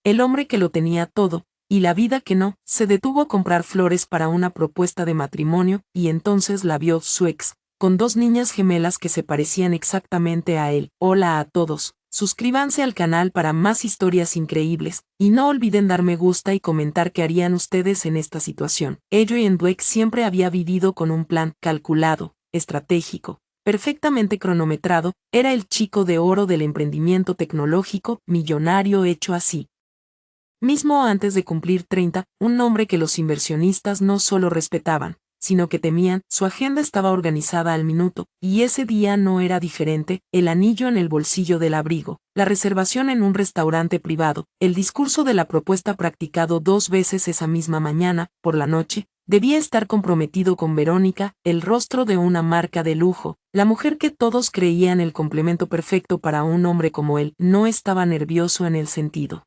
el hombre que lo tenía todo, y la vida que no, se detuvo a comprar flores para una propuesta de matrimonio, y entonces la vio su ex, con dos niñas gemelas que se parecían exactamente a él. Hola a todos, suscríbanse al canal para más historias increíbles, y no olviden dar me gusta y comentar qué harían ustedes en esta situación. Adrien Dweck siempre había vivido con un plan calculado, estratégico, perfectamente cronometrado, era el chico de oro del emprendimiento tecnológico, millonario hecho así. Mismo antes de cumplir 30, un nombre que los inversionistas no solo respetaban, sino que temían. Su agenda estaba organizada al minuto, y ese día no era diferente: el anillo en el bolsillo del abrigo, la reservación en un restaurante privado, el discurso de la propuesta practicado 2 veces esa misma mañana. Por la noche, debía estar comprometido con Verónica, el rostro de una marca de lujo, la mujer que todos creían el complemento perfecto para un hombre como él. No estaba nervioso en el sentido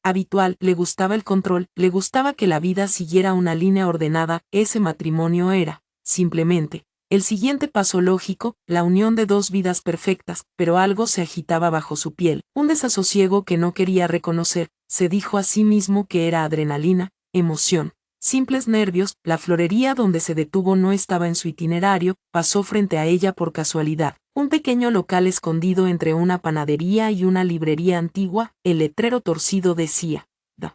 habitual, le gustaba el control, le gustaba que la vida siguiera una línea ordenada. Ese matrimonio era, simplemente, el siguiente paso lógico, la unión de dos vidas perfectas, pero algo se agitaba bajo su piel, un desasosiego que no quería reconocer. Se dijo a sí mismo que era adrenalina, emoción, simples nervios. La florería donde se detuvo no estaba en su itinerario, pasó frente a ella por casualidad. Un pequeño local escondido entre una panadería y una librería antigua. El letrero torcido decía: The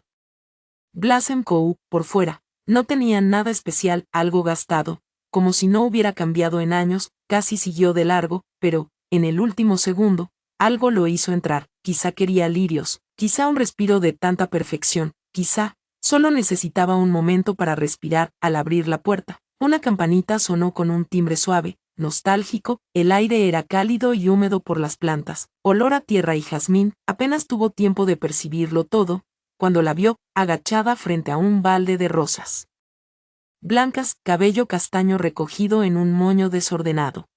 Blossom Co. por fuera. No tenía nada especial, algo gastado, como si no hubiera cambiado en años. Casi siguió de largo, pero, en el último segundo, algo lo hizo entrar. Quizá quería lirios, quizá un respiro de tanta perfección, quizá solo necesitaba un momento para respirar. Al abrir la puerta, una campanita sonó con un timbre suave, nostálgico. El aire era cálido y húmedo por las plantas, olor a tierra y jazmín. Apenas tuvo tiempo de percibirlo todo, cuando la vio, agachada frente a un balde de rosas blancas, cabello castaño recogido en un moño desordenado,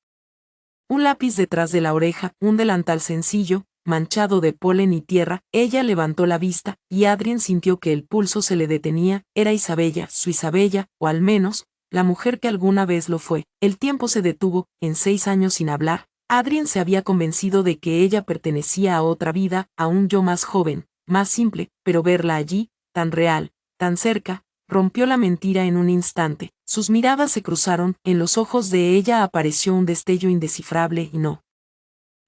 un lápiz detrás de la oreja, un delantal sencillo, manchado de polen y tierra. Ella levantó la vista, y Adrien sintió que el pulso se le detenía. Era Isabella, su Isabella, o al menos, la mujer que alguna vez lo fue. El tiempo se detuvo. En 6 años sin hablar, Adrien se había convencido de que ella pertenecía a otra vida, a un yo más joven, más simple, pero verla allí, tan real, tan cerca, rompió la mentira en un instante. Sus miradas se cruzaron, en los ojos de ella apareció un destello indescifrable y no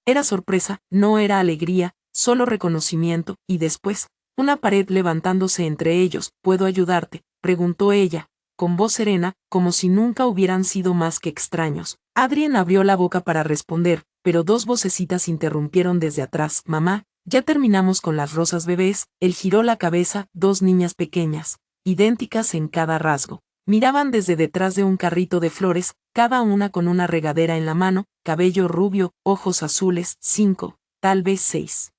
era sorpresa, no era alegría, solo reconocimiento. Y después, una pared levantándose entre ellos. ¿Puedo ayudarte?, preguntó ella, con voz serena, como si nunca hubieran sido más que extraños. Adrien abrió la boca para responder, pero 2 vocecitas interrumpieron desde atrás: mamá, ya terminamos con las rosas bebés. Él giró la cabeza. 2 niñas pequeñas, idénticas en cada rasgo, miraban desde detrás de un carrito de flores, cada una con una regadera en la mano, cabello rubio, ojos azules. 5, tal vez 6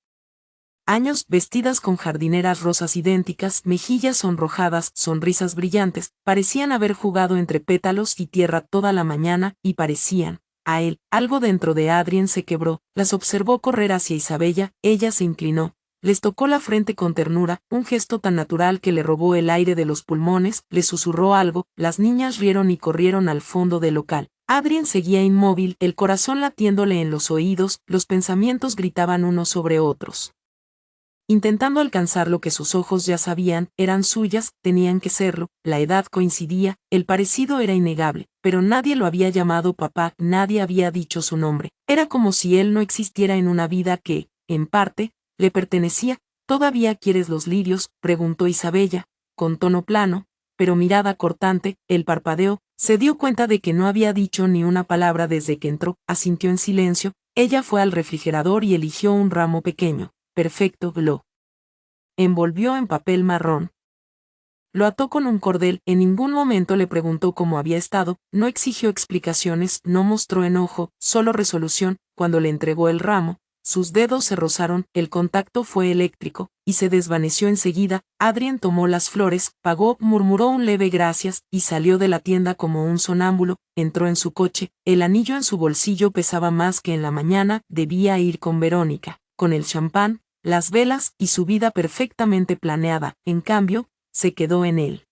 años, vestidas con jardineras rosas idénticas, mejillas sonrojadas, sonrisas brillantes. Parecían haber jugado entre pétalos y tierra toda la mañana, y parecían, a él. Algo dentro de Adrien se quebró, las observó correr hacia Isabella. Ella se inclinó, les tocó la frente con ternura, un gesto tan natural que le robó el aire de los pulmones. Le susurró algo. Las niñas rieron y corrieron al fondo del local. Adrien seguía inmóvil, el corazón latiéndole en los oídos. Los pensamientos gritaban unos sobre otros, intentando alcanzar lo que sus ojos ya sabían. Eran suyas, tenían que serlo. La edad coincidía, el parecido era innegable, pero nadie lo había llamado papá, nadie había dicho su nombre. Era como si él no existiera en una vida que, en parte, le pertenecía. ¿Todavía quieres los lirios?, preguntó Isabella, con tono plano, pero mirada cortante. El parpadeo. Se dio cuenta de que no había dicho ni una palabra desde que entró. Asintió en silencio. Ella fue al refrigerador y eligió un ramo pequeño, perfecto. Lo envolvió en papel marrón. Lo ató con un cordel. En ningún momento le preguntó cómo había estado, no exigió explicaciones, no mostró enojo, solo resolución. Cuando le entregó el ramo, sus dedos se rozaron, el contacto fue eléctrico, y se desvaneció enseguida. Adrien tomó las flores, pagó, murmuró un leve gracias, y salió de la tienda como un sonámbulo. Entró en su coche, el anillo en su bolsillo pesaba más que en la mañana. Debía ir con Verónica, con el champán, las velas y su vida perfectamente planeada. En cambio, se quedó en el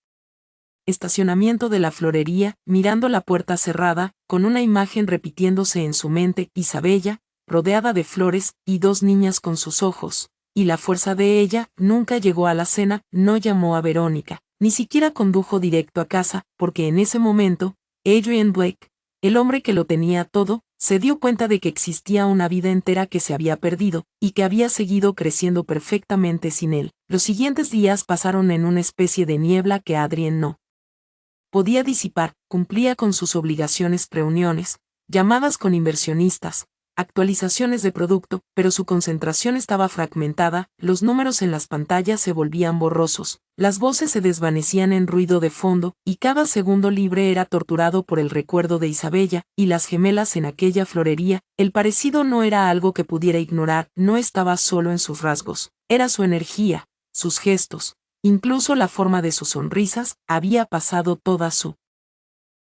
estacionamiento de la florería, mirando la puerta cerrada, con una imagen repitiéndose en su mente: Isabella, rodeada de flores, y 2 niñas con sus ojos y la fuerza de ella, nunca llegó a la cena, no llamó a Verónica, ni siquiera condujo directo a casa, porque en ese momento, Adrian Blake, el hombre que lo tenía todo, se dio cuenta de que existía una vida entera que se había perdido, y que había seguido creciendo perfectamente sin él. Los siguientes días pasaron en una especie de niebla que Adrien no podía disipar. Cumplía con sus obligaciones, reuniones, llamadas con inversionistas, actualizaciones de producto, pero su concentración estaba fragmentada, los números en las pantallas se volvían borrosos, las voces se desvanecían en ruido de fondo, y cada segundo libre era torturado por el recuerdo de Isabella y las gemelas en aquella florería. El parecido no era algo que pudiera ignorar, no estaba solo en sus rasgos, era su energía, sus gestos, incluso la forma de sus sonrisas. Había pasado toda su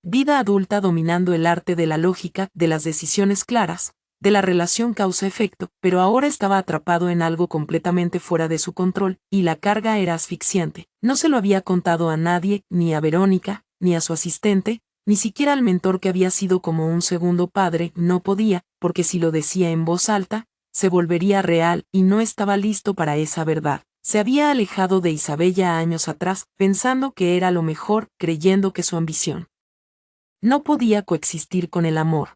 vida adulta dominando el arte de la lógica, de las decisiones claras, de la relación causa-efecto, pero ahora estaba atrapado en algo completamente fuera de su control, y la carga era asfixiante. No se lo había contado a nadie, ni a Verónica, ni a su asistente, ni siquiera al mentor que había sido como un segundo padre. No podía, porque si lo decía en voz alta, se volvería real, y no estaba listo para esa verdad. Se había alejado de Isabella años atrás, pensando que era lo mejor, creyendo que su ambición no podía coexistir con el amor.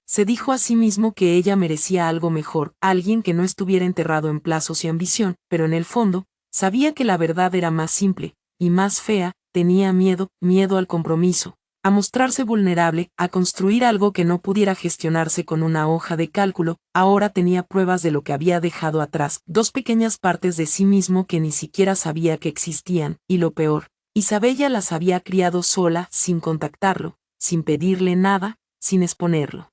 Se dijo a sí mismo que ella merecía algo mejor, alguien que no estuviera enterrado en plazos y ambición, pero en el fondo, sabía que la verdad era más simple, y más fea. Tenía miedo, miedo al compromiso, a mostrarse vulnerable, a construir algo que no pudiera gestionarse con una hoja de cálculo. Ahora tenía pruebas de lo que había dejado atrás, dos pequeñas partes de sí mismo que ni siquiera sabía que existían, y lo peor, Isabella las había criado sola, sin contactarlo, sin pedirle nada, sin exponerlo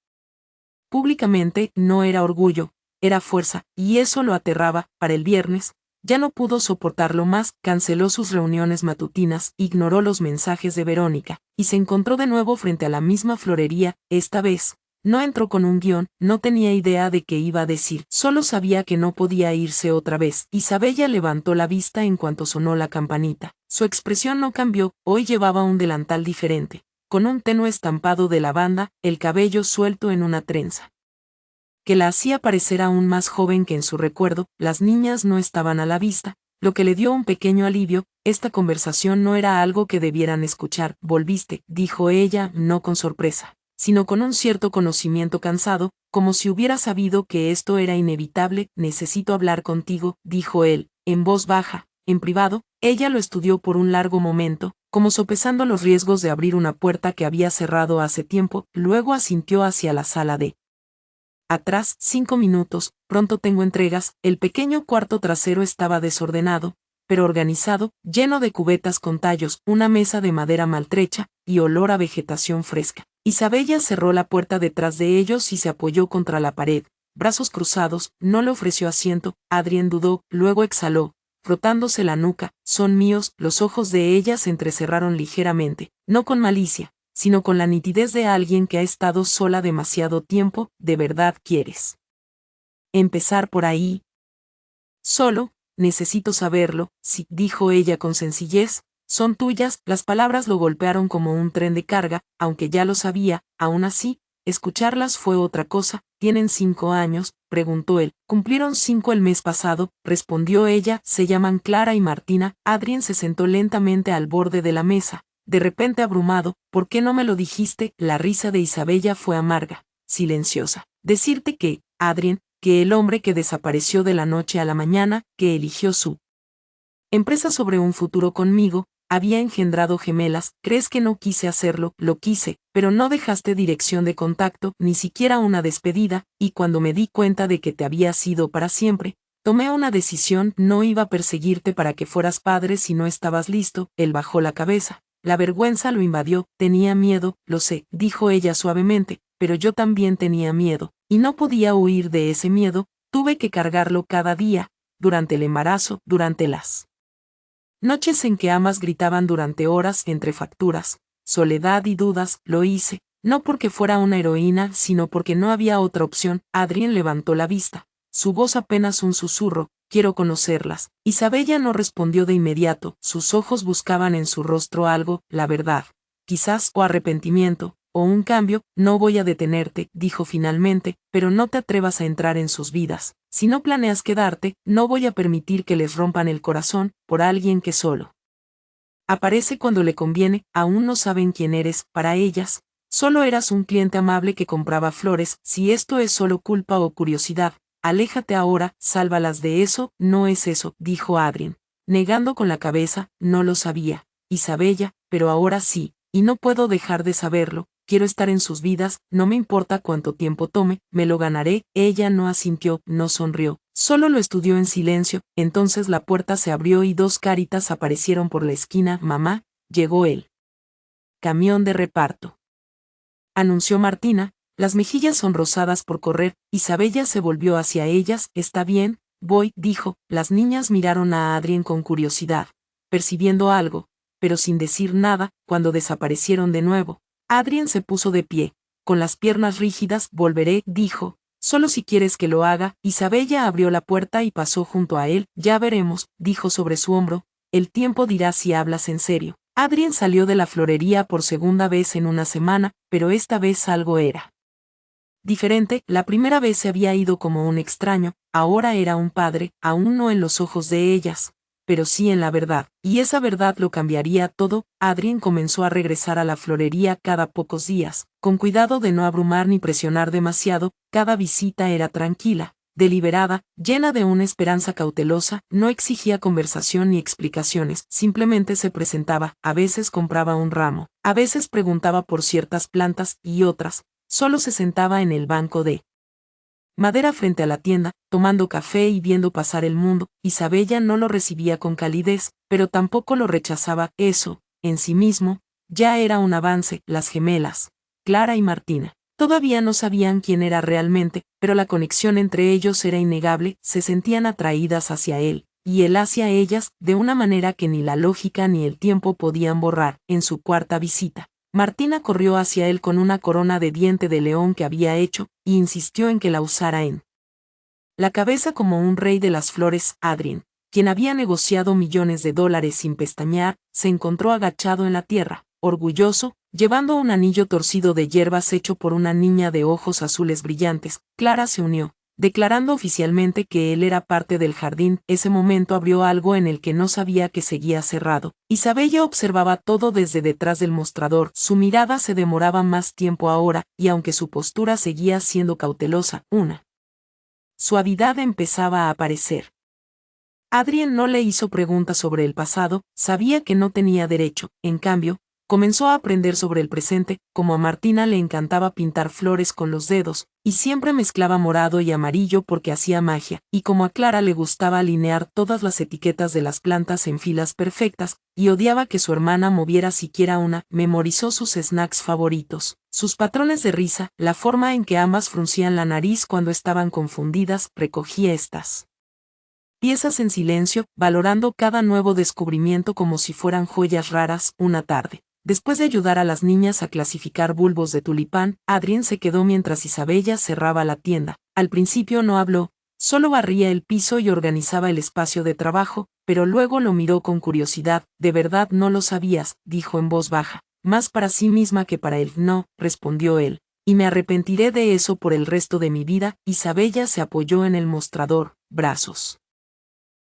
públicamente. No era orgullo, era fuerza, y eso lo aterraba. Para el viernes, ya no pudo soportarlo más, canceló sus reuniones matutinas, ignoró los mensajes de Verónica, y se encontró de nuevo frente a la misma florería. Esta vez, no entró con un guión, no tenía idea de qué iba a decir, solo sabía que no podía irse otra vez. Isabella levantó la vista en cuanto sonó la campanita. Su expresión no cambió, hoy llevaba un delantal diferente, con un tenue estampado de lavanda, el cabello suelto en una trenza que la hacía parecer aún más joven que en su recuerdo. Las niñas no estaban a la vista, lo que le dio un pequeño alivio. Esta conversación no era algo que debieran escuchar. Volviste, dijo ella, no con sorpresa, sino con un cierto conocimiento cansado, como si hubiera sabido que esto era inevitable. Necesito hablar contigo, dijo él, en voz baja, en privado. Ella lo estudió por un largo momento, como sopesando los riesgos de abrir una puerta que había cerrado hace tiempo. Luego asintió hacia la sala de atrás. 5 minutos, pronto tengo entregas. El pequeño cuarto trasero estaba desordenado, pero organizado, lleno de cubetas con tallos, una mesa de madera maltrecha, y olor a vegetación fresca. Isabella cerró la puerta detrás de ellos y se apoyó contra la pared, brazos cruzados. No le ofreció asiento. Adrien dudó, luego exhaló, frotándose la nuca. Son míos. Los ojos de ella se entrecerraron ligeramente, no con malicia, sino con la nitidez de alguien que ha estado sola demasiado tiempo. ¿De verdad quieres empezar por ahí? Solo, necesito saberlo. Sí, dijo ella con sencillez, son tuyas. Las palabras lo golpearon como un tren de carga, aunque ya lo sabía. Aún así, escucharlas fue otra cosa. ¿Tienen 5 años? Preguntó él. Cumplieron 5 el mes pasado, respondió ella. Se llaman Clara y Martina. Adrien se sentó lentamente al borde de la mesa, de repente abrumado. ¿Por qué no me lo dijiste? La risa de Isabella fue amarga, silenciosa. Decirte que, Adrien, que el hombre que desapareció de la noche a la mañana, que eligió su empresa sobre un futuro conmigo, había engendrado gemelas. ¿Crees que no quise hacerlo? Lo quise, pero no dejaste dirección de contacto, ni siquiera una despedida, y cuando me di cuenta de que te habías ido para siempre, tomé una decisión. No iba a perseguirte para que fueras padre si no estabas listo. Él bajó la cabeza. La vergüenza lo invadió. Tenía miedo, lo sé, dijo ella suavemente, pero yo también tenía miedo, y no podía huir de ese miedo. Tuve que cargarlo cada día, durante el embarazo, durante las noches en que ambas gritaban durante horas entre facturas, soledad y dudas. Lo hice, no porque fuera una heroína, sino porque no había otra opción. Adrien levantó la vista, su voz apenas un susurro. Quiero conocerlas. Isabella no respondió de inmediato. Sus ojos buscaban en su rostro algo, la verdad, quizás, o arrepentimiento, o un cambio. No voy a detenerte, dijo finalmente, pero no te atrevas a entrar en sus vidas. si no planeas quedarte, no voy a permitir que les rompan el corazón por alguien que solo aparece cuando le conviene, aún no saben quién eres, para ellas. Solo eras un cliente amable que compraba flores, si esto es solo culpa o curiosidad, aléjate ahora, sálvalas de eso, no es eso, dijo Adrien, negando con la cabeza, no lo sabía, Isabella, pero ahora sí, y no puedo dejar de saberlo, quiero estar en sus vidas, no me importa cuánto tiempo tome, me lo ganaré, ella no asintió, no sonrió, solo lo estudió en silencio, entonces la puerta se abrió y dos caritas aparecieron por la esquina, mamá, llegó el camión de reparto, anunció Martina, las mejillas sonrosadas por correr, Isabella se volvió hacia ellas, está bien, voy, dijo, las niñas miraron a Adrien con curiosidad, percibiendo algo, pero sin decir nada, cuando desaparecieron de nuevo. Adrien se puso de pie, con las piernas rígidas, volveré, dijo, solo si quieres que lo haga, Isabella abrió la puerta y pasó junto a él, ya veremos, dijo sobre su hombro, el tiempo dirá si hablas en serio. Adrien salió de la florería por segunda vez en una semana, pero esta vez algo era diferente, la primera vez se había ido como un extraño, ahora era un padre, aún no en los ojos de ellas, pero sí en la verdad, y esa verdad lo cambiaría todo. Adrien comenzó a regresar a la florería cada pocos días, con cuidado de no abrumar ni presionar demasiado, cada visita era tranquila, deliberada, llena de una esperanza cautelosa, no exigía conversación ni explicaciones, simplemente se presentaba, a veces compraba un ramo, a veces preguntaba por ciertas plantas y otras, solo se sentaba en el banco de madera frente a la tienda, tomando café y viendo pasar el mundo. Isabella no lo recibía con calidez, pero tampoco lo rechazaba, eso, en sí mismo, ya era un avance. Las gemelas, Clara y Martina, todavía no sabían quién era realmente, pero la conexión entre ellos era innegable, se sentían atraídas hacia él, y él hacia ellas, de una manera que ni la lógica ni el tiempo podían borrar. En su cuarta visita, Martina corrió hacia él con una corona de diente de león que había hecho, y insistió en que la usara en la cabeza como un rey de las flores. Adrien, quien había negociado millones de dólares sin pestañear, se encontró agachado en la tierra, orgulloso, llevando un anillo torcido de hierbas hecho por una niña de ojos azules brillantes. Clara se unió, declarando oficialmente que él era parte del jardín. Ese momento abrió algo en el que no sabía que seguía cerrado. Isabella observaba todo desde detrás del mostrador, su mirada se demoraba más tiempo ahora, y aunque su postura seguía siendo cautelosa, una suavidad empezaba a aparecer. Adrien no le hizo preguntas sobre el pasado, sabía que no tenía derecho, en cambio, comenzó a aprender sobre el presente. Como a Martina le encantaba pintar flores con los dedos, y siempre mezclaba morado y amarillo porque hacía magia, y como a Clara le gustaba alinear todas las etiquetas de las plantas en filas perfectas, y odiaba que su hermana moviera siquiera una, memorizó sus snacks favoritos, sus patrones de risa, la forma en que ambas fruncían la nariz cuando estaban confundidas, recogía estas piezas en silencio, valorando cada nuevo descubrimiento como si fueran joyas raras. Una tarde, después de ayudar a las niñas a clasificar bulbos de tulipán, Adrien se quedó mientras Isabella cerraba la tienda. Al principio no habló, solo barría el piso y organizaba el espacio de trabajo, pero luego lo miró con curiosidad. ¿De verdad no lo sabías?, dijo en voz baja, más para sí misma que para él. No, respondió él, y me arrepentiré de eso por el resto de mi vida. Isabella se apoyó en el mostrador, brazos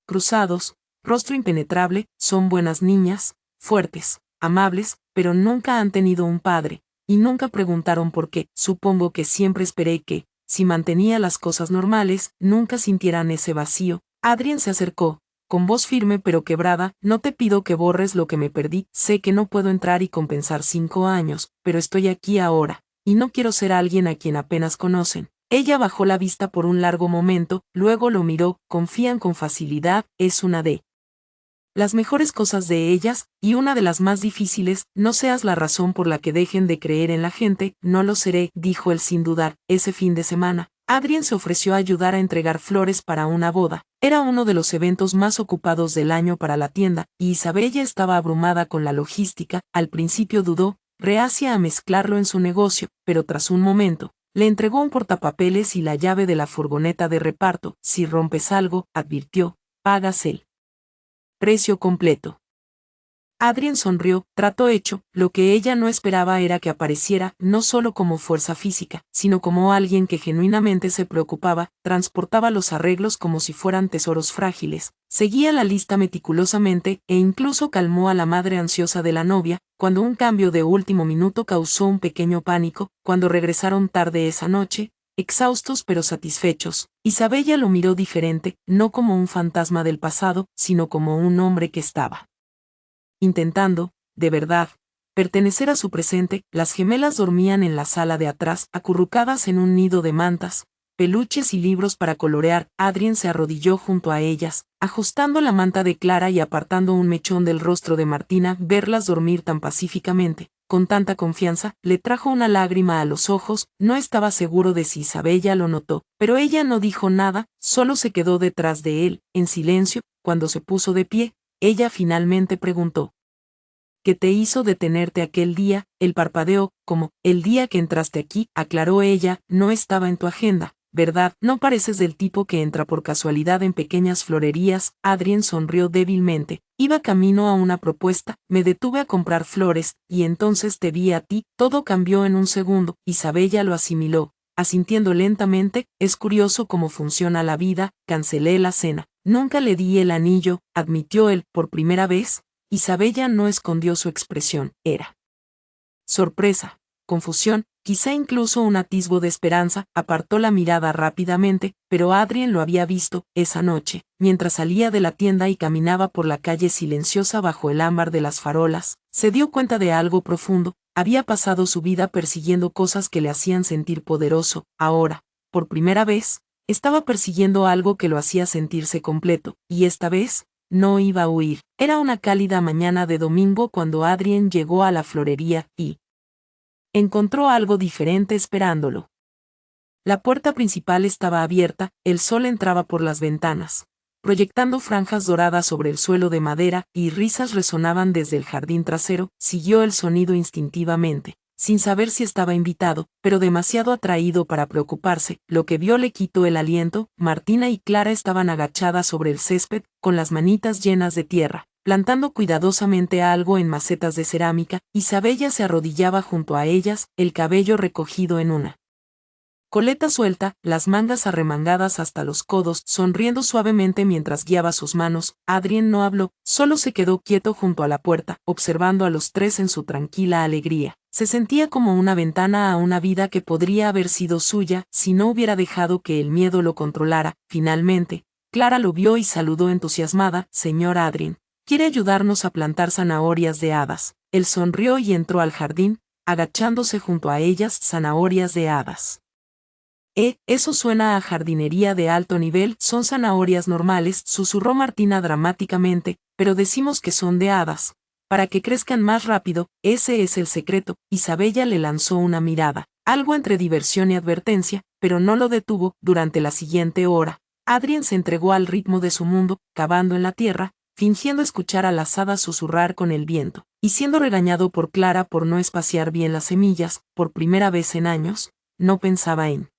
cruzados, rostro impenetrable. Son buenas niñas, fuertes, amables, pero nunca han tenido un padre, y nunca preguntaron por qué. Supongo que siempre esperé que, si mantenía las cosas normales, nunca sintieran ese vacío. Adrien se acercó, con voz firme pero quebrada, no te pido que borres lo que me perdí, sé que no puedo entrar y compensar 5 años, pero estoy aquí ahora, y no quiero ser alguien a quien apenas conocen. Ella bajó la vista por un largo momento, luego lo miró. Confían con facilidad, es una de las mejores cosas de ellas, y una de las más difíciles. No seas la razón por la que dejen de creer en la gente. No lo seré, dijo él sin dudar. Ese fin de semana, Adrien se ofreció a ayudar a entregar flores para una boda. Era uno de los eventos más ocupados del año para la tienda, y Isabella estaba abrumada con la logística. Al principio dudó, reacia a mezclarlo en su negocio, pero tras un momento, le entregó un portapapeles y la llave de la furgoneta de reparto. Si rompes algo, advirtió, pagas el precio completo. Adrien sonrió, trato hecho. Lo que ella no esperaba era que apareciera, no solo como fuerza física, sino como alguien que genuinamente se preocupaba, transportaba los arreglos como si fueran tesoros frágiles, seguía la lista meticulosamente e incluso calmó a la madre ansiosa de la novia, cuando un cambio de último minuto causó un pequeño pánico. Cuando regresaron tarde esa noche, exhaustos pero satisfechos, Isabella lo miró diferente, no como un fantasma del pasado, sino como un hombre que estaba intentando, de verdad, pertenecer a su presente. Las gemelas dormían en la sala de atrás, acurrucadas en un nido de mantas, peluches y libros para colorear. Adrien se arrodilló junto a ellas, ajustando la manta de Clara y apartando un mechón del rostro de Martina. Verlas dormir tan pacíficamente, con tanta confianza, le trajo una lágrima a los ojos. No estaba seguro de si Isabella lo notó, pero ella no dijo nada, solo se quedó detrás de él, en silencio. Cuando se puso de pie, ella finalmente preguntó: ¿qué te hizo detenerte aquel día? Él parpadeó, como, el día que entraste aquí, aclaró ella, no estaba en tu agenda, ¿verdad? No pareces del tipo que entra por casualidad en pequeñas florerías. Adrien sonrió débilmente. Iba camino a una propuesta, me detuve a comprar flores, y entonces te vi a ti. Todo cambió en un segundo. Isabella lo asimiló, asintiendo lentamente. Es curioso cómo funciona la vida. Cancelé la cena. Nunca le di el anillo, admitió él, por primera vez. Isabella no escondió su expresión, era sorpresa, confusión, quizá incluso un atisbo de esperanza. Apartó la mirada rápidamente, pero Adrien lo había visto, esa noche, mientras salía de la tienda y caminaba por la calle silenciosa bajo el ámbar de las farolas. Se dio cuenta de algo profundo. Había pasado su vida persiguiendo cosas que le hacían sentir poderoso. Ahora, por primera vez, estaba persiguiendo algo que lo hacía sentirse completo, y esta vez, no iba a huir. Era una cálida mañana de domingo cuando Adrien llegó a la florería, y encontró algo diferente esperándolo. La puerta principal estaba abierta, el sol entraba por las ventanas, proyectando franjas doradas sobre el suelo de madera, y risas resonaban desde el jardín trasero. Siguió el sonido instintivamente, sin saber si estaba invitado, pero demasiado atraído para preocuparse. Lo que vio le quitó el aliento. Martina y Clara estaban agachadas sobre el césped, con las manitas llenas de tierra, plantando cuidadosamente algo en macetas de cerámica. Isabella se arrodillaba junto a ellas, el cabello recogido en una coleta suelta, las mangas arremangadas hasta los codos, sonriendo suavemente mientras guiaba sus manos. Adrien no habló, solo se quedó quieto junto a la puerta, observando a los tres en su tranquila alegría. Se sentía como una ventana a una vida que podría haber sido suya, si no hubiera dejado que el miedo lo controlara. Finalmente, Clara lo vio y saludó entusiasmada: señor Adrien, ¿quiere ayudarnos a plantar zanahorias de hadas? Él sonrió y entró al jardín, agachándose junto a ellas. Zanahorias de hadas. Eso suena a jardinería de alto nivel. Son zanahorias normales, susurró Martina dramáticamente, pero decimos que son de hadas, para que crezcan más rápido. Ese es el secreto. Isabella le lanzó una mirada, algo entre diversión y advertencia, pero no lo detuvo. Durante la siguiente hora, Adrien se entregó al ritmo de su mundo, cavando en la tierra, fingiendo escuchar a las hadas susurrar con el viento, y siendo regañado por Clara por no espaciar bien las semillas. Por primera vez en años, no pensaba en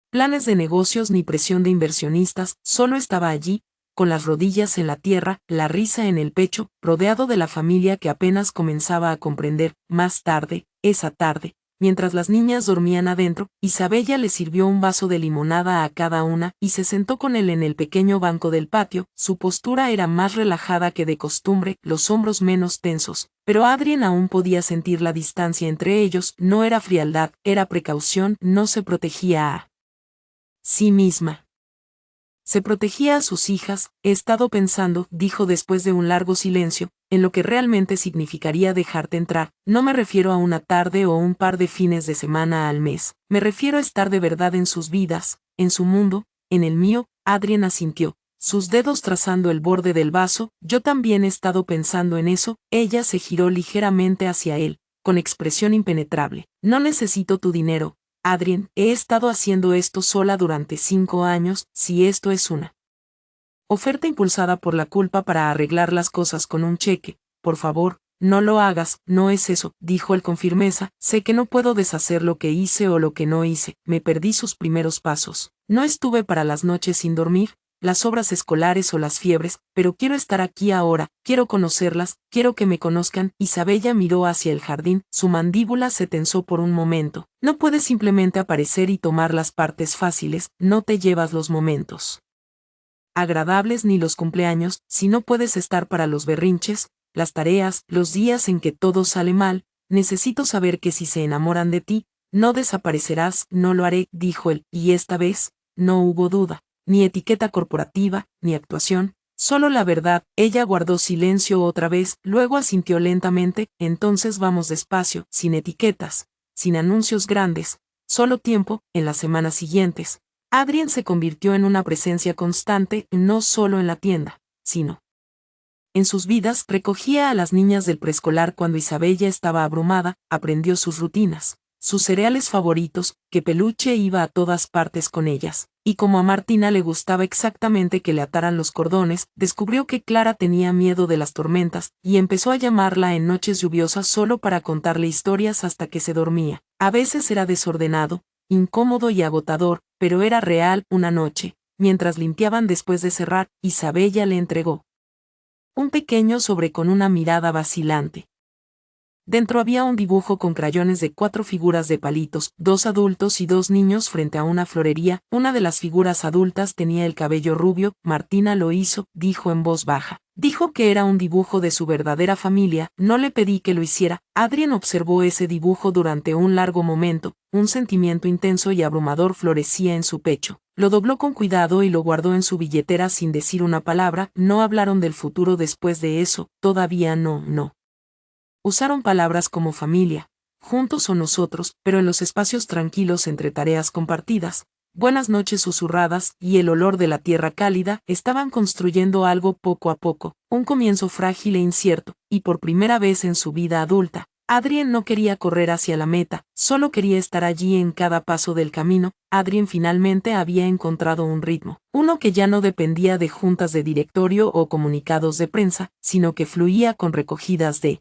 planes de negocios ni presión de inversionistas. Solo estaba allí, con las rodillas en la tierra, la risa en el pecho, rodeado de la familia que apenas comenzaba a comprender. Más tarde, esa tarde, mientras las niñas dormían adentro, Isabella le sirvió un vaso de limonada a cada una, y se sentó con él en el pequeño banco del patio. Su postura era más relajada que de costumbre, los hombros menos tensos, pero Adrien aún podía sentir la distancia entre ellos. No era frialdad, era precaución. No se protegía a sí misma, se protegía a sus hijas. He estado pensando, dijo después de un largo silencio, en lo que realmente significaría dejarte entrar. No me refiero a una tarde o un par de fines de semana al mes, me refiero a estar de verdad en sus vidas, en su mundo, en el mío. Adrien asintió, sus dedos trazando el borde del vaso. Yo también he estado pensando en eso. Ella se giró ligeramente hacia él, con expresión impenetrable. No necesito tu dinero, Adrien, he estado haciendo esto sola durante 5 años. Si esto es una oferta impulsada por la culpa para arreglar las cosas con un cheque, por favor, no lo hagas. No es eso, dijo él con firmeza. Sé que no puedo deshacer lo que hice o lo que no hice. Me perdí sus primeros pasos. No estuve para las noches sin dormir, las obras escolares o las fiebres, pero quiero estar aquí ahora, quiero conocerlas, quiero que me conozcan. Isabella miró hacia el jardín, su mandíbula se tensó por un momento. No puedes simplemente aparecer y tomar las partes fáciles, no te llevas los momentos agradables ni los cumpleaños, si no puedes estar para los berrinches, las tareas, los días en que todo sale mal. Necesito saber que si se enamoran de ti, no desaparecerás. No lo haré, dijo él, y esta vez, no hubo duda, ni etiqueta corporativa, ni actuación, solo la verdad. Ella guardó silencio otra vez, luego asintió lentamente. Entonces vamos despacio, sin etiquetas, sin anuncios grandes, solo tiempo. En las semanas siguientes, Adrien se convirtió en una presencia constante, no solo en la tienda, sino en sus vidas. Recogía a las niñas del preescolar cuando Isabella estaba abrumada, aprendió sus rutinas, sus cereales favoritos, que Peluche iba a todas partes con ellas, y como a Martina le gustaba exactamente que le ataran los cordones, descubrió que Clara tenía miedo de las tormentas, y empezó a llamarla en noches lluviosas solo para contarle historias hasta que se dormía. A veces era desordenado, incómodo y agotador, pero era real. Una noche, mientras limpiaban después de cerrar, Isabella le entregó un pequeño sobre con una mirada vacilante. Dentro había un dibujo con crayones de 4 figuras de palitos, 2 adultos y 2 niños frente a una florería. Una de las figuras adultas tenía el cabello rubio. Martina lo hizo, dijo en voz baja. Dijo que era un dibujo de su verdadera familia. No le pedí que lo hiciera. Adrien observó ese dibujo durante un largo momento. Un sentimiento intenso y abrumador florecía en su pecho. Lo dobló con cuidado y lo guardó en su billetera sin decir una palabra. No hablaron del futuro después de eso, todavía no. Usaron palabras como familia, juntos o nosotros, pero en los espacios tranquilos entre tareas compartidas, buenas noches susurradas y el olor de la tierra cálida, estaban construyendo algo poco a poco, un comienzo frágil e incierto, y por primera vez en su vida adulta, Adrien no quería correr hacia la meta, solo quería estar allí en cada paso del camino. Adrien finalmente había encontrado un ritmo, uno que ya no dependía de juntas de directorio o comunicados de prensa, sino que fluía con recogidas de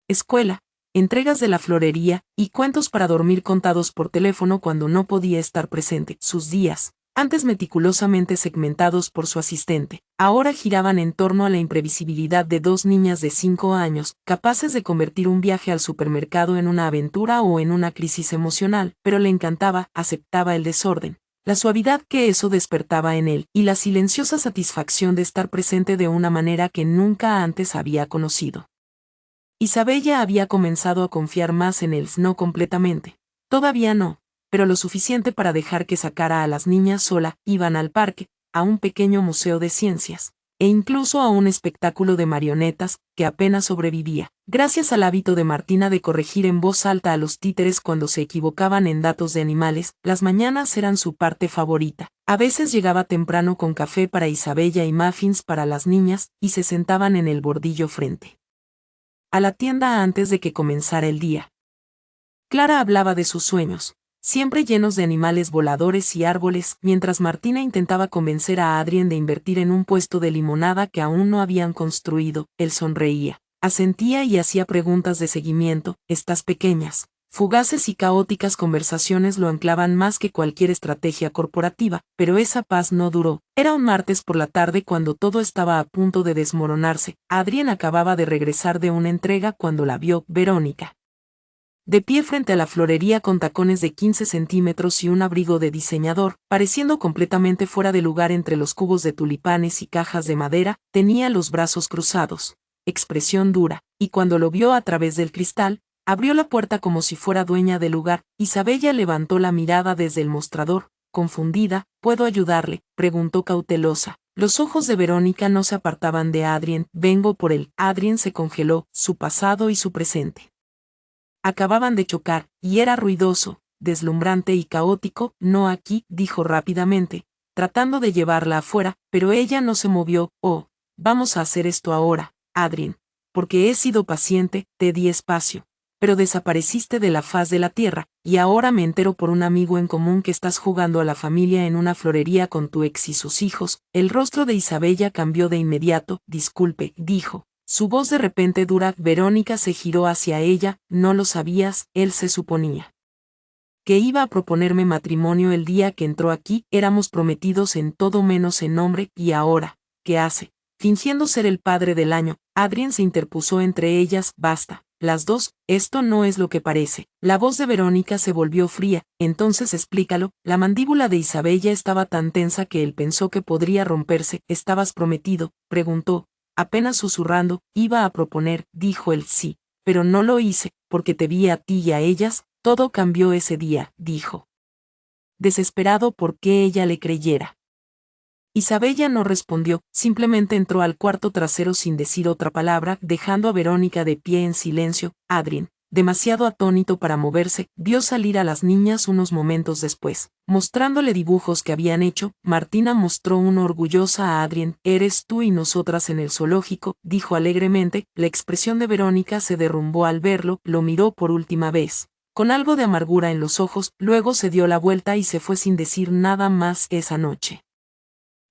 escuela, entregas de la florería, y cuentos para dormir contados por teléfono cuando no podía estar presente. Sus días, antes meticulosamente segmentados por su asistente, ahora giraban en torno a la imprevisibilidad de 2 niñas de 5 años, capaces de convertir un viaje al supermercado en una aventura o en una crisis emocional. Pero le encantaba, aceptaba el desorden, la suavidad que eso despertaba en él, y la silenciosa satisfacción de estar presente de una manera que nunca antes había conocido. Isabella había comenzado a confiar más en él, no completamente. Todavía no, pero lo suficiente para dejar que sacara a las niñas sola. Iban al parque, a un pequeño museo de ciencias, e incluso a un espectáculo de marionetas, que apenas sobrevivía, gracias al hábito de Martina de corregir en voz alta a los títeres cuando se equivocaban en datos de animales. Las mañanas eran su parte favorita. A veces llegaba temprano con café para Isabella y muffins para las niñas, y se sentaban en el bordillo frente a la tienda antes de que comenzara el día. Clara hablaba de sus sueños, siempre llenos de animales voladores y árboles, mientras Martina intentaba convencer a Adrien de invertir en un puesto de limonada que aún no habían construido. Él sonreía, asentía y hacía preguntas de seguimiento. Estas pequeñas, fugaces y caóticas conversaciones lo anclaban más que cualquier estrategia corporativa, pero esa paz no duró. Era un martes por la tarde cuando todo estaba a punto de desmoronarse. Adrien acababa de regresar de una entrega cuando la vio Verónica, de pie frente a la florería con tacones de 15 centímetros y un abrigo de diseñador, pareciendo completamente fuera de lugar entre los cubos de tulipanes y cajas de madera. Tenía los brazos cruzados, expresión dura, y cuando lo vio a través del cristal, abrió la puerta como si fuera dueña del lugar. Isabella levantó la mirada desde el mostrador, confundida. ¿Puedo ayudarle?, preguntó cautelosa. Los ojos de Verónica no se apartaban de Adrien. Vengo por él. Adrien se congeló, su pasado y su presente acababan de chocar, y era ruidoso, deslumbrante y caótico. No aquí, dijo rápidamente, tratando de llevarla afuera, pero ella no se movió. Oh, vamos a hacer esto ahora, Adrien, porque he sido paciente, te di espacio, pero desapareciste de la faz de la tierra, y ahora me entero por un amigo en común que estás jugando a la familia en una florería con tu ex y sus hijos. El rostro de Isabella cambió de inmediato. Disculpe, dijo, su voz de repente dura. Verónica se giró hacia ella. No lo sabías. Él se suponía que iba a proponerme matrimonio el día que entró aquí. Éramos prometidos en todo menos en nombre, y ahora, ¿qué hace? Fingiendo ser el padre del año, Adrien se interpuso entre ellas. Basta, las dos, esto no es lo que parece. La voz de Verónica se volvió fría. Entonces explícalo. La mandíbula de Isabella estaba tan tensa que él pensó que podría romperse. ¿Estabas prometido?, preguntó, apenas susurrando. Iba a proponer, dijo él. Sí, pero no lo hice, porque te vi a ti y a ellas. Todo cambió ese día, dijo, desesperado por que ella le creyera. Isabella no respondió, simplemente entró al cuarto trasero sin decir otra palabra, dejando a Verónica de pie en silencio. Adrien, demasiado atónito para moverse, vio salir a las niñas unos momentos después, mostrándole dibujos que habían hecho. Martina mostró uno orgullosa a Adrien. «Eres tú y nosotras en el zoológico», dijo alegremente. La expresión de Verónica se derrumbó al verlo, lo miró por última vez, con algo de amargura en los ojos, luego se dio la vuelta y se fue sin decir nada más esa noche.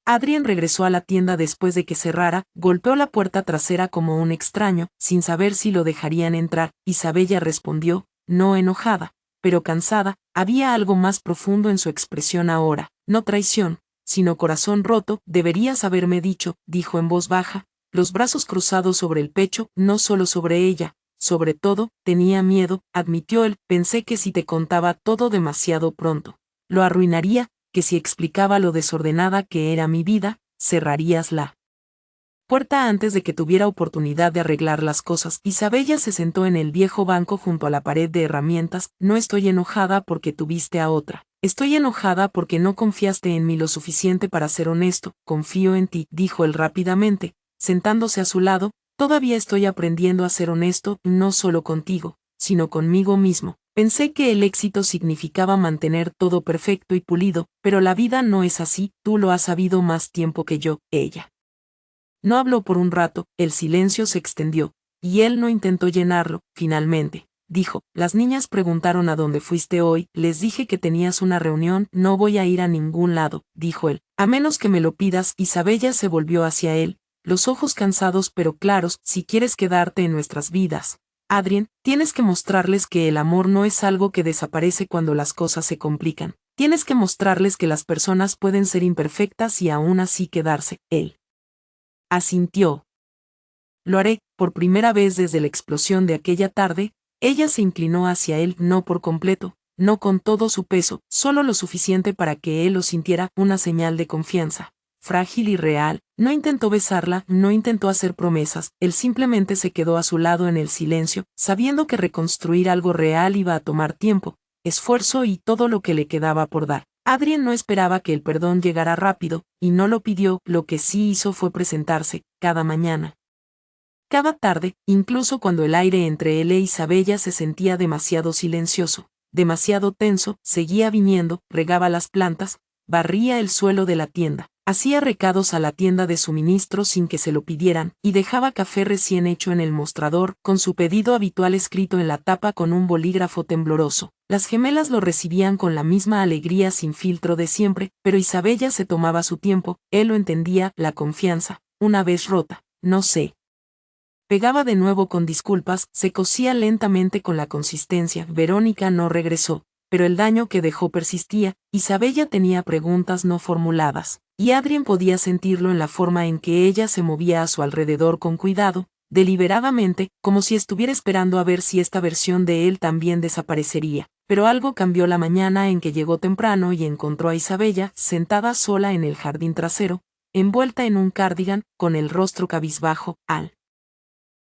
Adrien regresó a la tienda después de que cerrara, golpeó la puerta trasera como un extraño, sin saber si lo dejarían entrar. Isabella respondió, no enojada, pero cansada. Había algo más profundo en su expresión ahora, no traición, sino corazón roto. «Deberías haberme dicho», dijo en voz baja, los brazos cruzados sobre el pecho. «No solo sobre ella, sobre todo, tenía miedo», admitió él. «Pensé que si te contaba todo demasiado pronto, lo arruinaría, que si explicaba lo desordenada que era mi vida, cerrarías la puerta antes de que tuviera oportunidad de arreglar las cosas». Isabella se sentó en el viejo banco junto a la pared de herramientas. «No estoy enojada porque tuviste a otra. Estoy enojada porque no confiaste en mí lo suficiente para ser honesto». «Confío en ti», dijo él rápidamente, sentándose a su lado. «Todavía estoy aprendiendo a ser honesto, no solo contigo, sino conmigo mismo. Pensé que el éxito significaba mantener todo perfecto y pulido, pero la vida no es así. Tú lo has sabido más tiempo que yo». Ella no habló por un rato. El silencio se extendió, y él no intentó llenarlo. Finalmente, dijo, «Las niñas preguntaron a dónde fuiste hoy». «Les dije que tenías una reunión». «No voy a ir a ningún lado», dijo él, «a menos que me lo pidas». Isabella se volvió hacia él, los ojos cansados pero claros. «Si quieres quedarte en nuestras vidas, Adrien, tienes que mostrarles que el amor no es algo que desaparece cuando las cosas se complican. Tienes que mostrarles que las personas pueden ser imperfectas y aún así quedarse». Él asintió. «Lo haré». Por primera vez desde la explosión de aquella tarde, ella se inclinó hacia él, no por completo, no con todo su peso, solo lo suficiente para que él lo sintiera. Una señal de confianza, frágil y real. No intentó besarla, no intentó hacer promesas. Él simplemente se quedó a su lado en el silencio, sabiendo que reconstruir algo real iba a tomar tiempo, esfuerzo y todo lo que le quedaba por dar. Adrien no esperaba que el perdón llegara rápido, y no lo pidió. Lo que sí hizo fue presentarse, cada mañana, cada tarde, incluso cuando el aire entre él e Isabella se sentía demasiado silencioso, demasiado tenso. Seguía viniendo, regaba las plantas, barría el suelo de la tienda, hacía recados a la tienda de suministros sin que se lo pidieran, y dejaba café recién hecho en el mostrador, con su pedido habitual escrito en la tapa con un bolígrafo tembloroso. Las gemelas lo recibían con la misma alegría sin filtro de siempre, pero Isabella se tomaba su tiempo. Él lo entendía. La confianza, una vez rota, no se pegaba de nuevo con disculpas, se cosía lentamente con la consistencia. Verónica no regresó, pero el daño que dejó persistía. Isabella tenía preguntas no formuladas, y Adrien podía sentirlo en la forma en que ella se movía a su alrededor con cuidado, deliberadamente, como si estuviera esperando a ver si esta versión de él también desaparecería. Pero algo cambió la mañana en que llegó temprano y encontró a Isabella sentada sola en el jardín trasero, envuelta en un cardigan, con el rostro cabizbajo. Al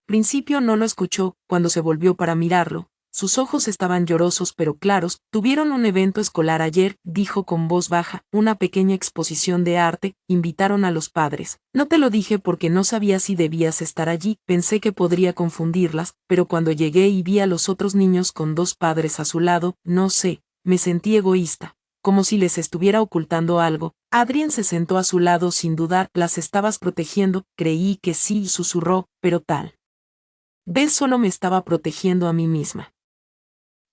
principio no lo escuchó. Cuando se volvió para mirarlo, sus ojos estaban llorosos pero claros. «Tuvieron un evento escolar ayer», dijo con voz baja, «una pequeña exposición de arte, invitaron a los padres. No te lo dije porque no sabía si debías estar allí, pensé que podría confundirlas, pero cuando llegué y vi a los otros niños con dos padres a su lado, no sé, me sentí egoísta, como si les estuviera ocultando algo». Adrien se sentó a su lado sin dudar. «Las estabas protegiendo». «Creí que sí», susurró, «pero tal vez solo me estaba protegiendo a mí misma».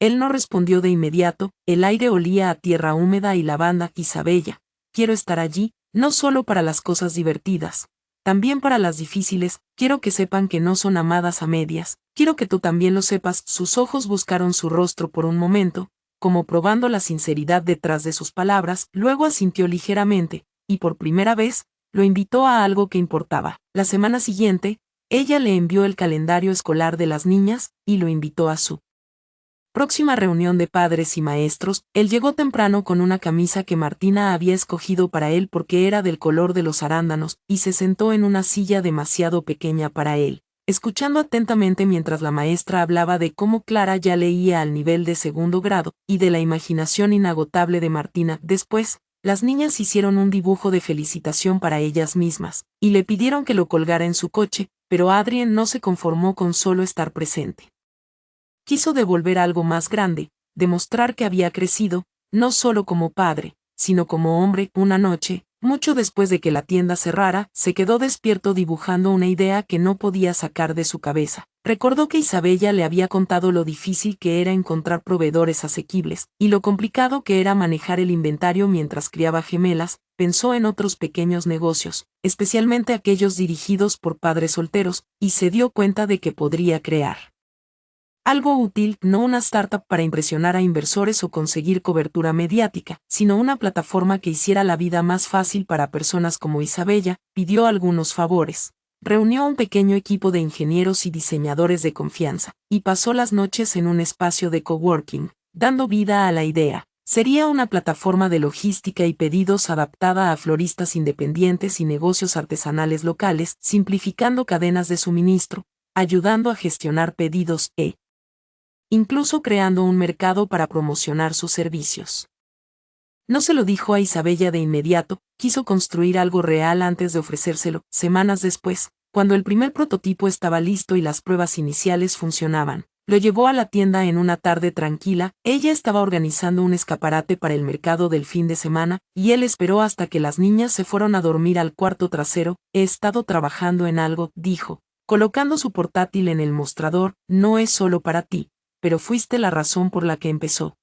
Él no respondió de inmediato. El aire olía a tierra húmeda y lavanda. «Isabella, quiero estar allí, no solo para las cosas divertidas, también para las difíciles. Quiero que sepan que no son amadas a medias. Quiero que tú también lo sepas». Sus ojos buscaron su rostro por un momento, como probando la sinceridad detrás de sus palabras, luego asintió ligeramente, y por primera vez, lo invitó a algo que importaba. La semana siguiente, ella le envió el calendario escolar de las niñas, y lo invitó a su próxima reunión de padres y maestros. Él llegó temprano con una camisa que Martina había escogido para él porque era del color de los arándanos, y se sentó en una silla demasiado pequeña para él, escuchando atentamente mientras la maestra hablaba de cómo Clara ya leía al nivel de segundo grado, y de la imaginación inagotable de Martina. Después, las niñas hicieron un dibujo de felicitación para ellas mismas, y le pidieron que lo colgara en su coche, pero Adrien no se conformó con solo estar presente. Quiso devolver algo más grande, demostrar que había crecido, no solo como padre, sino como hombre. Una noche, mucho después de que la tienda cerrara, se quedó despierto dibujando una idea que no podía sacar de su cabeza. Recordó que Isabella le había contado lo difícil que era encontrar proveedores asequibles, y lo complicado que era manejar el inventario mientras criaba gemelas. Pensó en otros pequeños negocios, especialmente aquellos dirigidos por padres solteros, y se dio cuenta de que podría crear algo útil, no una startup para impresionar a inversores o conseguir cobertura mediática, sino una plataforma que hiciera la vida más fácil para personas como Isabella. Pidió algunos favores. Reunió un pequeño equipo de ingenieros y diseñadores de confianza, y pasó las noches en un espacio de coworking, dando vida a la idea. Sería una plataforma de logística y pedidos adaptada a floristas independientes y negocios artesanales locales, simplificando cadenas de suministro, ayudando a gestionar pedidos incluso creando un mercado para promocionar sus servicios. No se lo dijo a Isabella de inmediato, quiso construir algo real antes de ofrecérselo. Semanas después, cuando el primer prototipo estaba listo y las pruebas iniciales funcionaban, lo llevó a la tienda en una tarde tranquila. Ella estaba organizando un escaparate para el mercado del fin de semana, y él esperó hasta que las niñas se fueron a dormir al cuarto trasero. He estado trabajando en algo, dijo, colocando su portátil en el mostrador. No es solo para ti, pero fuiste la razón por la que empezó.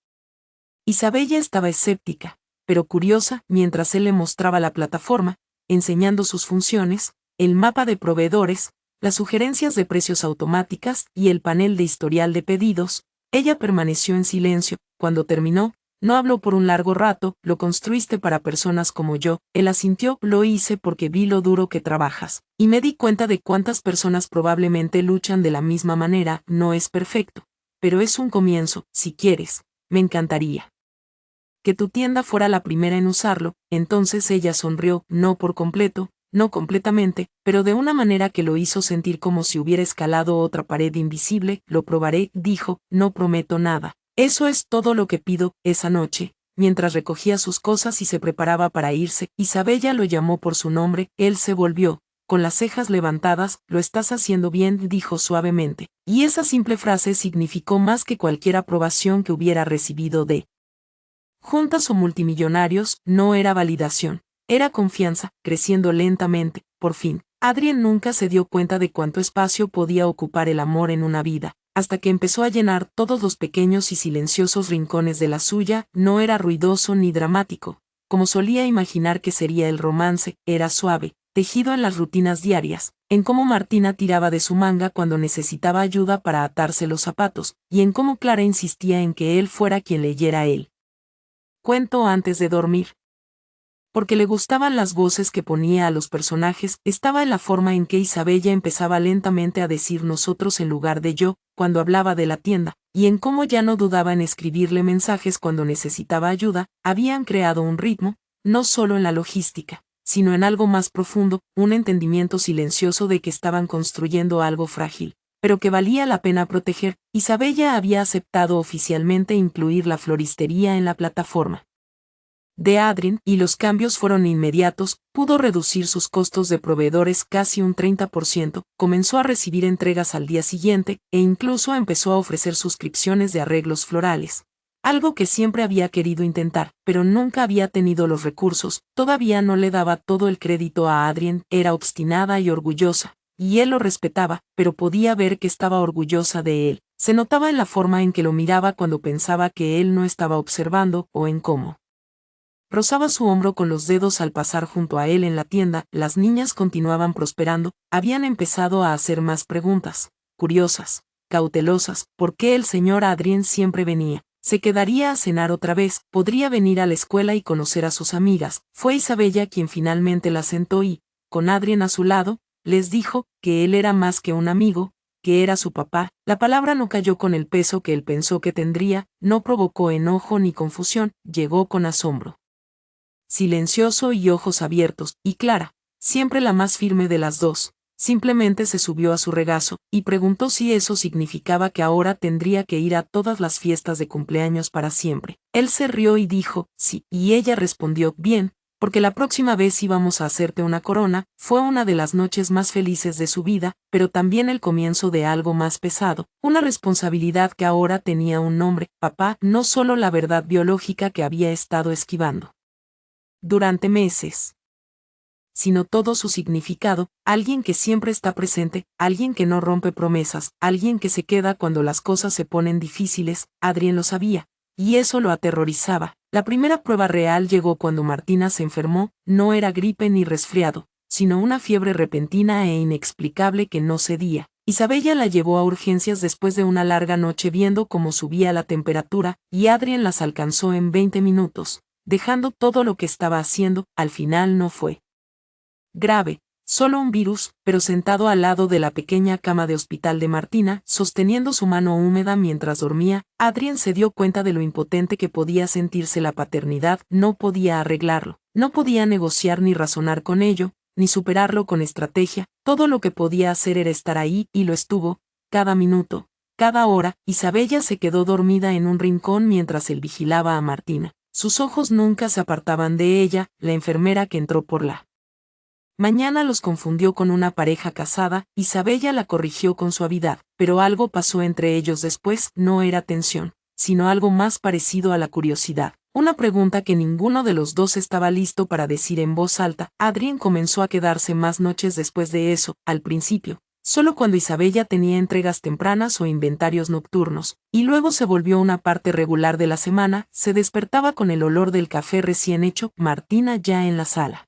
Isabella estaba escéptica, pero curiosa, mientras él le mostraba la plataforma, enseñando sus funciones, el mapa de proveedores, las sugerencias de precios automáticas y el panel de historial de pedidos. Ella permaneció en silencio. Cuando terminó, no habló por un largo rato. Lo construiste para personas como yo. Él asintió. Lo hice porque vi lo duro que trabajas, y me di cuenta de cuántas personas probablemente luchan de la misma manera. No es perfecto, pero es un comienzo. Si quieres, me encantaría que tu tienda fuera la primera en usarlo. Entonces ella sonrió, no por completo, no completamente, pero de una manera que lo hizo sentir como si hubiera escalado otra pared invisible. Lo probaré, dijo, no prometo nada. Eso es todo lo que pido. Esa noche, mientras recogía sus cosas y se preparaba para irse, Isabella lo llamó por su nombre. Él se volvió, con las cejas levantadas. Lo estás haciendo bien, dijo suavemente, y esa simple frase significó más que cualquier aprobación que hubiera recibido de juntas o multimillonarios. No era validación, era confianza, creciendo lentamente. Por fin, Adrien nunca se dio cuenta de cuánto espacio podía ocupar el amor en una vida, hasta que empezó a llenar todos los pequeños y silenciosos rincones de la suya. No era ruidoso ni dramático, como solía imaginar que sería el romance. Era suave, tejido en las rutinas diarias, en cómo Martina tiraba de su manga cuando necesitaba ayuda para atarse los zapatos, y en cómo Clara insistía en que él fuera quien leyera el cuento antes de dormir. Porque le gustaban las voces que ponía a los personajes. Estaba en la forma en que Isabella empezaba lentamente a decir nosotros en lugar de yo, cuando hablaba de la tienda, y en cómo ya no dudaba en escribirle mensajes cuando necesitaba ayuda. Habían creado un ritmo, no solo en la logística, sino en algo más profundo, un entendimiento silencioso de que estaban construyendo algo frágil, pero que valía la pena proteger. Isabella había aceptado oficialmente incluir la floristería en la plataforma de Adrien, y los cambios fueron inmediatos. Pudo reducir sus costos de proveedores casi un 30%, comenzó a recibir entregas al día siguiente, e incluso empezó a ofrecer suscripciones de arreglos florales. Algo que siempre había querido intentar, pero nunca había tenido los recursos. Todavía no le daba todo el crédito a Adrien. Era obstinada y orgullosa, y él lo respetaba, pero podía ver que estaba orgullosa de él. Se notaba en la forma en que lo miraba cuando pensaba que él no estaba observando, o en cómo rozaba su hombro con los dedos al pasar junto a él en la tienda. Las niñas continuaban prosperando, habían empezado a hacer más preguntas, curiosas, cautelosas. ¿Por qué el señor Adrien siempre venía? Se quedaría a cenar otra vez, podría venir a la escuela y conocer a sus amigas. Fue Isabella quien finalmente la sentó y, con Adrien a su lado, les dijo que él era más que un amigo, que era su papá. La palabra no cayó con el peso que él pensó que tendría, no provocó enojo ni confusión, llegó con asombro. Silencioso y ojos abiertos, y Clara, siempre la más firme de las dos, simplemente se subió a su regazo, y preguntó si eso significaba que ahora tendría que ir a todas las fiestas de cumpleaños para siempre. Él se rió y dijo, sí, y ella respondió, bien, porque la próxima vez íbamos a hacerte una corona. Fue una de las noches más felices de su vida, pero también el comienzo de algo más pesado, una responsabilidad que ahora tenía un nombre, papá, no solo la verdad biológica que había estado esquivando durante meses, sino todo su significado, alguien que siempre está presente, alguien que no rompe promesas, alguien que se queda cuando las cosas se ponen difíciles. Adrien lo sabía, y eso lo aterrorizaba. La primera prueba real llegó cuando Martina se enfermó, no era gripe ni resfriado, sino una fiebre repentina e inexplicable que no cedía. Isabella la llevó a urgencias después de una larga noche viendo cómo subía la temperatura, y Adrien las alcanzó en 20 minutos, dejando todo lo que estaba haciendo. Al final no fue grave, solo un virus, pero sentado al lado de la pequeña cama de hospital de Martina, sosteniendo su mano húmeda mientras dormía, Adrien se dio cuenta de lo impotente que podía sentirse la paternidad. No podía arreglarlo, no podía negociar ni razonar con ello, ni superarlo con estrategia. Todo lo que podía hacer era estar ahí, y lo estuvo, cada minuto, cada hora. Isabella se quedó dormida en un rincón mientras él vigilaba a Martina. Sus ojos nunca se apartaban de ella. La enfermera que entró por la mañana los confundió con una pareja casada. Isabella la corrigió con suavidad, pero algo pasó entre ellos después. No era tensión, sino algo más parecido a la curiosidad. Una pregunta que ninguno de los dos estaba listo para decir en voz alta. Adrien comenzó a quedarse más noches después de eso, al principio, solo cuando Isabella tenía entregas tempranas o inventarios nocturnos, y luego se volvió una parte regular de la semana. Se despertaba con el olor del café recién hecho, Martina ya en la sala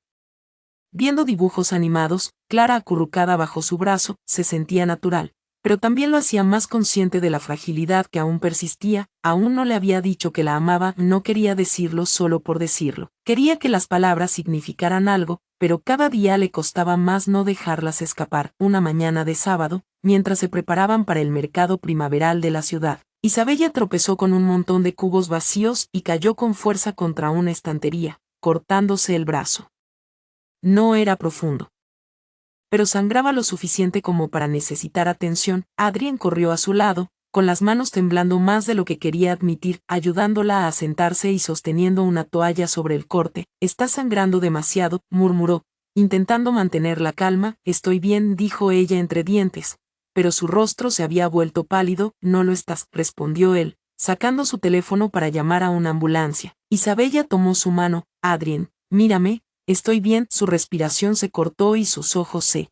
viendo dibujos animados, Clara acurrucada bajo su brazo. Se sentía natural, pero también lo hacía más consciente de la fragilidad que aún persistía. Aún no le había dicho que la amaba, no quería decirlo solo por decirlo. Quería que las palabras significaran algo, pero cada día le costaba más no dejarlas escapar. Una mañana de sábado, mientras se preparaban para el mercado primaveral de la ciudad, Isabella tropezó con un montón de cubos vacíos y cayó con fuerza contra una estantería, cortándose el brazo. No era profundo, pero sangraba lo suficiente como para necesitar atención. Adrien corrió a su lado, con las manos temblando más de lo que quería admitir, ayudándola a sentarse y sosteniendo una toalla sobre el corte. Está sangrando demasiado, murmuró, intentando mantener la calma. Estoy bien, dijo ella entre dientes, pero su rostro se había vuelto pálido. No lo estás, respondió él, sacando su teléfono para llamar a una ambulancia. Isabella tomó su mano. Adrien, mírame. Estoy bien. Su respiración se cortó y sus ojos se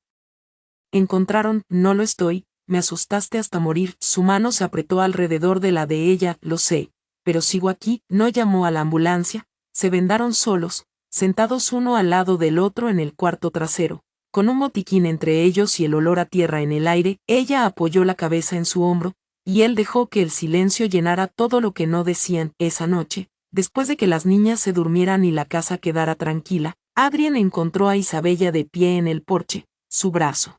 encontraron. No lo estoy, me asustaste hasta morir. Su mano se apretó alrededor de la de ella. Lo sé, pero sigo aquí. No llamó a la ambulancia. Se vendaron solos, sentados uno al lado del otro en el cuarto trasero, con un botiquín entre ellos y el olor a tierra en el aire. Ella apoyó la cabeza en su hombro, y él dejó que el silencio llenara todo lo que no decían. Esa noche, después de que las niñas se durmieran y la casa quedara tranquila, Adrien encontró a Isabella de pie en el porche, su brazo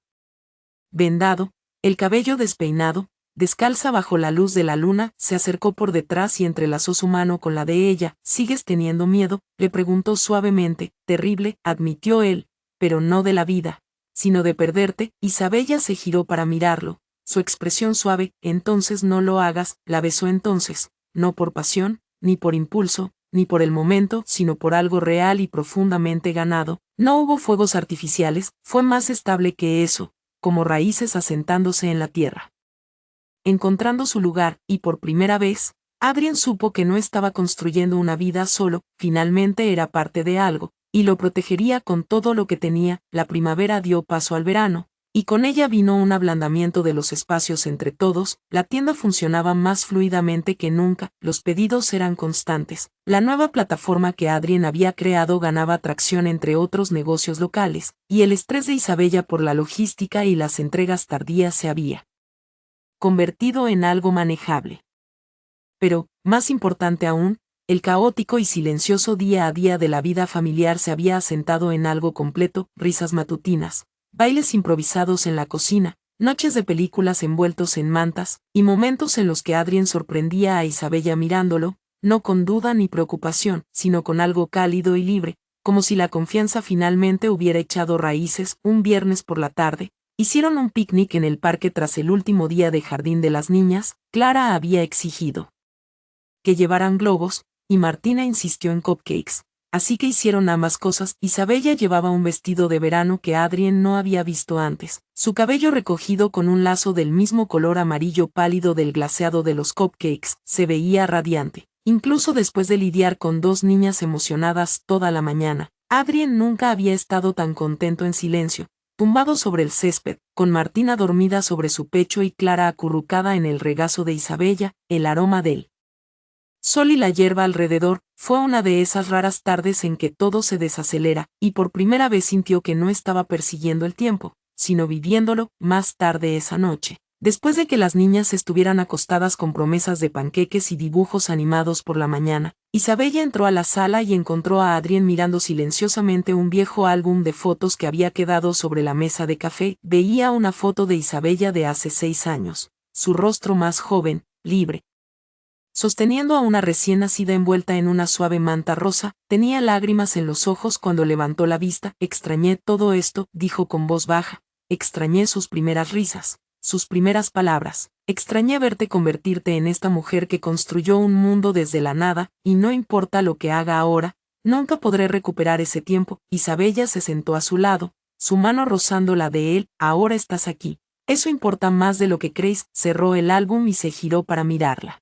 vendado, el cabello despeinado, descalza bajo la luz de la luna. Se acercó por detrás y entrelazó su mano con la de ella. ¿Sigues teniendo miedo?, le preguntó suavemente. Terrible, admitió él, pero no de la vida, sino de perderte. Isabella se giró para mirarlo, su expresión suave. Entonces no lo hagas. La besó entonces, no por pasión, ni por impulso, ni por el momento, sino por algo real y profundamente ganado. No hubo fuegos artificiales, fue más estable que eso, como raíces asentándose en la tierra, encontrando su lugar. Y por primera vez, Adrien supo que no estaba construyendo una vida solo. Finalmente era parte de algo, y lo protegería con todo lo que tenía. La primavera dio paso al verano, y con ella vino un ablandamiento de los espacios entre todos. La tienda funcionaba más fluidamente que nunca, los pedidos eran constantes. La nueva plataforma que Adrien había creado ganaba tracción entre otros negocios locales, y el estrés de Isabella por la logística y las entregas tardías se había convertido en algo manejable. Pero, Más importante aún, el caótico y silencioso día a día de la vida familiar se había asentado en algo completo: risas matutinas, bailes improvisados en la cocina, noches de películas envueltos en mantas, y momentos en los que Adrien sorprendía a Isabella mirándolo, no con duda ni preocupación, sino con algo cálido y libre, como si la confianza finalmente hubiera echado raíces. Un viernes por la tarde, hicieron un picnic en el parque tras el último día de jardín de las niñas. Clara había exigido que llevaran globos, y Martina insistió en cupcakes, así que hicieron ambas cosas. Isabella llevaba un vestido de verano que Adrien no había visto antes, su cabello recogido con un lazo del mismo color amarillo pálido del glaseado de los cupcakes, se veía radiante. Incluso después de lidiar con dos niñas emocionadas toda la mañana, Adrien nunca había estado tan contento en silencio, tumbado sobre el césped, con Martina dormida sobre su pecho y Clara acurrucada en el regazo de Isabella. El aroma del sol y la hierba alrededor. Fue una de esas raras tardes en que todo se desacelera, y por primera vez sintió que no estaba persiguiendo el tiempo, sino viviéndolo. Más tarde esa noche, después de que las niñas estuvieran acostadas con promesas de panqueques y dibujos animados por la mañana, Isabella entró a la sala y encontró a Adrien mirando silenciosamente un viejo álbum de fotos que había quedado sobre la mesa de café. Veía una foto de Isabella de hace 6 años, su rostro más joven, libre, sosteniendo a una recién nacida envuelta en una suave manta rosa. Tenía lágrimas en los ojos cuando levantó la vista. Extrañé todo esto, dijo con voz baja. Extrañé sus primeras risas, sus primeras palabras. Extrañé verte convertirte en esta mujer que construyó un mundo desde la nada, y no importa lo que haga ahora, nunca podré recuperar ese tiempo. Isabella se sentó a su lado, su mano rozando la de él. Ahora estás aquí. Eso importa más de lo que crees. Cerró el álbum y se giró para mirarla.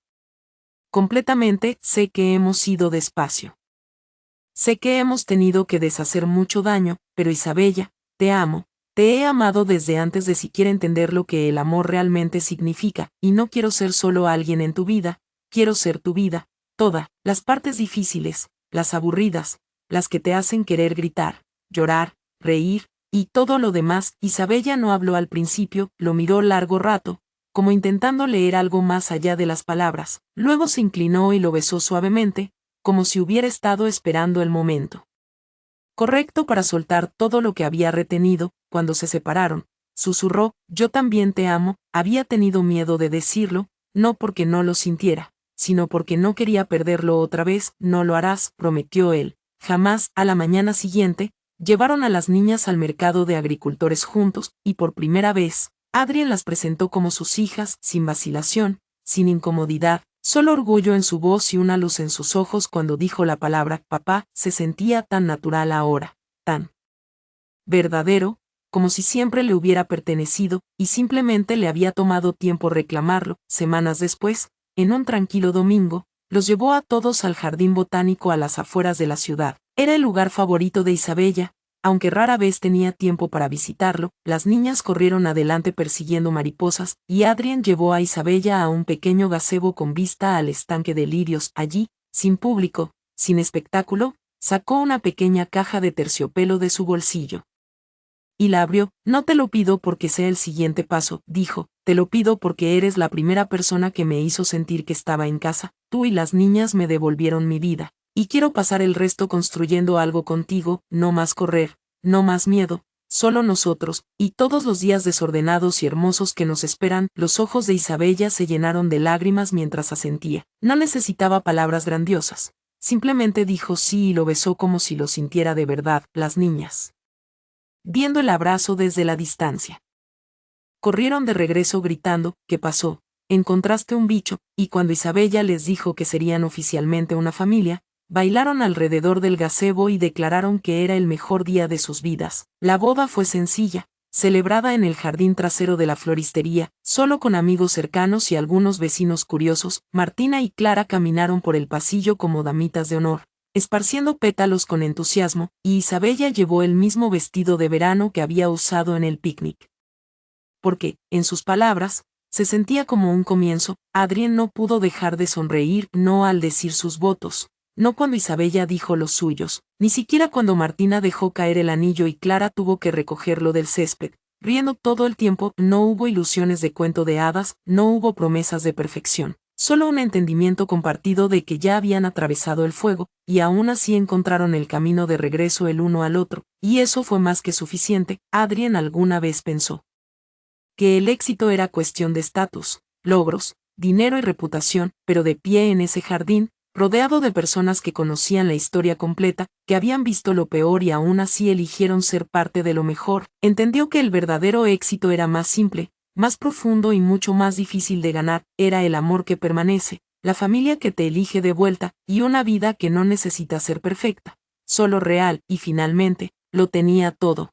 Completamente. Sé que hemos ido despacio. Sé que hemos tenido que deshacer mucho daño, pero Isabella, te amo. Te he amado desde antes de siquiera entender lo que el amor realmente significa, y no quiero ser solo alguien en tu vida, quiero ser tu vida, toda, las partes difíciles, las aburridas, las que te hacen querer gritar, llorar, reír, y todo lo demás. Isabella no habló al principio, lo miró largo rato, como intentando leer algo más allá de las palabras. Luego se inclinó y lo besó suavemente, como si hubiera estado esperando el momento correcto para soltar todo lo que había retenido. Cuando se separaron, susurró: yo también te amo. Había tenido miedo de decirlo, no porque no lo sintiera, sino porque no quería perderlo otra vez. No lo harás, prometió él. Jamás. A la mañana siguiente, llevaron a las niñas al mercado de agricultores juntos, y por primera vez, Adrien las presentó como sus hijas, sin vacilación, sin incomodidad, solo orgullo en su voz y una luz en sus ojos cuando dijo la palabra papá. Se sentía tan natural ahora, tan verdadero, como si siempre le hubiera pertenecido, y simplemente le había tomado tiempo reclamarlo. Semanas después, en un tranquilo domingo, los llevó a todos al jardín botánico a las afueras de la ciudad. Era el lugar favorito de Isabella, aunque rara vez tenía tiempo para visitarlo. Las niñas corrieron adelante persiguiendo mariposas, y Adrien llevó a Isabella a un pequeño gazebo con vista al estanque de lirios. Allí, sin público, sin espectáculo, sacó una pequeña caja de terciopelo de su bolsillo y la abrió. No te lo pido porque sea el siguiente paso, dijo, te lo pido porque eres la primera persona que me hizo sentir que estaba en casa. Tú y las niñas me devolvieron mi vida, y quiero pasar el resto construyendo algo contigo. No más correr, no más miedo, solo nosotros, y todos los días desordenados y hermosos que nos esperan. Los ojos de Isabella se llenaron de lágrimas mientras asentía. No necesitaba palabras grandiosas, simplemente dijo sí y lo besó como si lo sintiera de verdad. Las niñas, viendo el abrazo desde la distancia, corrieron de regreso gritando: ¿qué pasó? Encontraste un bicho. Y cuando Isabella les dijo que serían oficialmente una familia, bailaron alrededor del gazebo y declararon que era el mejor día de sus vidas. La boda fue sencilla, celebrada en el jardín trasero de la floristería, solo con amigos cercanos y algunos vecinos curiosos. Martina y Clara caminaron por el pasillo como damitas de honor, esparciendo pétalos con entusiasmo, y Isabella llevó el mismo vestido de verano que había usado en el picnic. Porque, en sus palabras, se sentía como un comienzo. Adrien no pudo dejar de sonreír, no al decir sus votos, no cuando Isabella dijo los suyos, ni siquiera cuando Martina dejó caer el anillo y Clara tuvo que recogerlo del césped, riendo todo el tiempo. No hubo ilusiones de cuento de hadas, no hubo promesas de perfección. Solo un entendimiento compartido de que ya habían atravesado el fuego, y aún así encontraron el camino de regreso el uno al otro, y eso fue más que suficiente. Adrien alguna vez pensó que el éxito era cuestión de estatus, logros, dinero y reputación, pero de pie en ese jardín, rodeado de personas que conocían la historia completa, que habían visto lo peor y aún así eligieron ser parte de lo mejor, entendió que el verdadero éxito era más simple, más profundo y mucho más difícil de ganar, era el amor que permanece, la familia que te elige de vuelta, y una vida que no necesita ser perfecta, solo real, y finalmente, lo tenía todo.